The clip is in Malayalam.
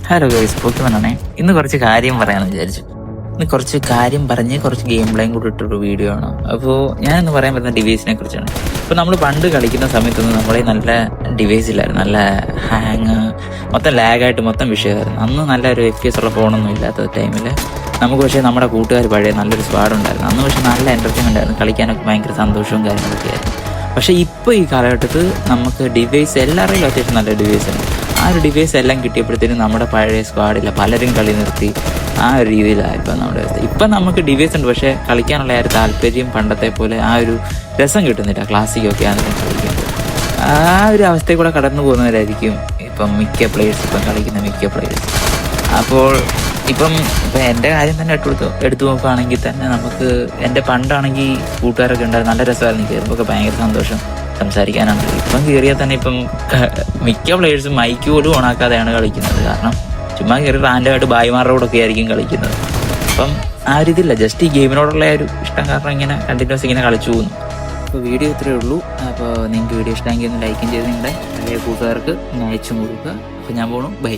Hello guys, പോക്കിമനാണേ. ഇന്ന് കുറച്ച് കാര്യം പറയാമെന്ന് വിചാരിച്ചു. ഇന്ന് കുറച്ച് കാര്യം പറഞ്ഞ് കുറച്ച് ഗെയിം പ്ലേയും കൂടി ഇട്ടൊരു വീഡിയോ ആണ്. അപ്പോൾ ഞാനിന്ന് പറയാൻ പറ്റുന്ന ഡിവൈസിനെ കുറിച്ചാണ്. ഇപ്പോൾ നമ്മൾ പണ്ട് കളിക്കുന്ന സമയത്തൊന്നും നമ്മളെ നല്ല ഡിവൈസ് ഇല്ലായിരുന്നു, നല്ല ഹാങ്, മൊത്തം ലാഗായിട്ട് മൊത്തം വിഷയമായിരുന്നു. അന്ന് നല്ലൊരു FPS ഉള്ള ഫോണൊന്നും ഇല്ലാത്ത ടൈമിൽ നമുക്ക് പക്ഷേ നമ്മുടെ കൂട്ടുകാർ പഴയ നല്ലൊരു സ്ക്വാഡ് ഉണ്ടായിരുന്നു. അന്ന് പക്ഷേ നല്ല എൻ്റർടൈൻമെൻ്റ് ആയിരുന്നു, കളിക്കാനൊക്കെ ഭയങ്കര സന്തോഷവും കാര്യങ്ങളൊക്കെ ആയിരുന്നു. പക്ഷേ ഇപ്പോൾ ഈ കാലഘട്ടത്തിൽ നമുക്ക് ഡിവൈസ് എല്ലാവരുടെയും അത്യാവശ്യം നല്ല ഡിവൈസ് ഉണ്ട്. ആ ഒരു ഡിവൈസ് എല്ലാം കിട്ടിയപ്പോഴത്തേനും നമ്മുടെ പഴയ സ്ക്വാഡില്ല പലരും കളി നിർത്തി. ആ ഒരു രീതിയിലായിപ്പോൾ നമ്മുടെ അവസ്ഥ. ഇപ്പം നമുക്ക് ഡിവൈസ് ഉണ്ട്, പക്ഷേ കളിക്കാനുള്ള ആ ഒരു താല്പര്യം പണ്ടത്തെ പോലെ ആ ഒരു രസം കിട്ടുന്നില്ല. ക്ലാസിക്കൊക്കെ ആണെങ്കിലും കളിക്കുമ്പോൾ ആ ഒരു അവസ്ഥയിൽ കൂടെ കടന്നു പോകുന്നവരായിരിക്കും ഇപ്പം മിക്ക പ്ലേയേഴ്സ്, ഇപ്പം കളിക്കുന്ന മിക്ക പ്ലേയേഴ്സ്. അപ്പോൾ ഇപ്പം എൻ്റെ കാര്യം തന്നെ എടുത്തു നോക്കുകയാണെങ്കിൽ തന്നെ നമുക്ക് എൻ്റെ പണ്ടാണെങ്കിൽ കൂട്ടുകാരൊക്കെ ഉണ്ടായിരുന്നു, നല്ല രസമായിരുന്നു. കയറുമ്പോൾ ഭയങ്കര സന്തോഷം, സംസാരിക്കാനാണ്. ഇപ്പം കയറിയാൽ തന്നെ ഇപ്പം മിക്ക പ്ലേയേഴ്സും മൈക്ക് പോലും ഓണാക്കാതെയാണ് കളിക്കുന്നത്. കാരണം ചുമ്മാ കയറി റാൻഡമായിട്ട് ഭായിമാരോടൊക്കെ ആയിരിക്കും കളിക്കുന്നത്. അപ്പം ആ ഒരു ഇതില്ല, ജസ്റ്റ് ഈ ഗെയിമിനോടുള്ള ഒരു ഇഷ്ടം കാരണം ഇങ്ങനെ കണ്ടിന്യൂസ് ഇങ്ങനെ കളിച്ചു പോകുന്നു. അപ്പോൾ വീഡിയോ ഇത്രയേ ഉള്ളൂ. അപ്പോൾ നിങ്ങൾക്ക് വീഡിയോ ഇഷ്ടമെങ്കിൽ ഒന്ന് ലൈക്കും ചെയ്ത് നിങ്ങളുടെ പഴയ കൂട്ടുകാർക്ക് ഒന്ന് അയച്ചും കൊടുക്കുക. അപ്പോൾ ഞാൻ പോണു, ബൈ.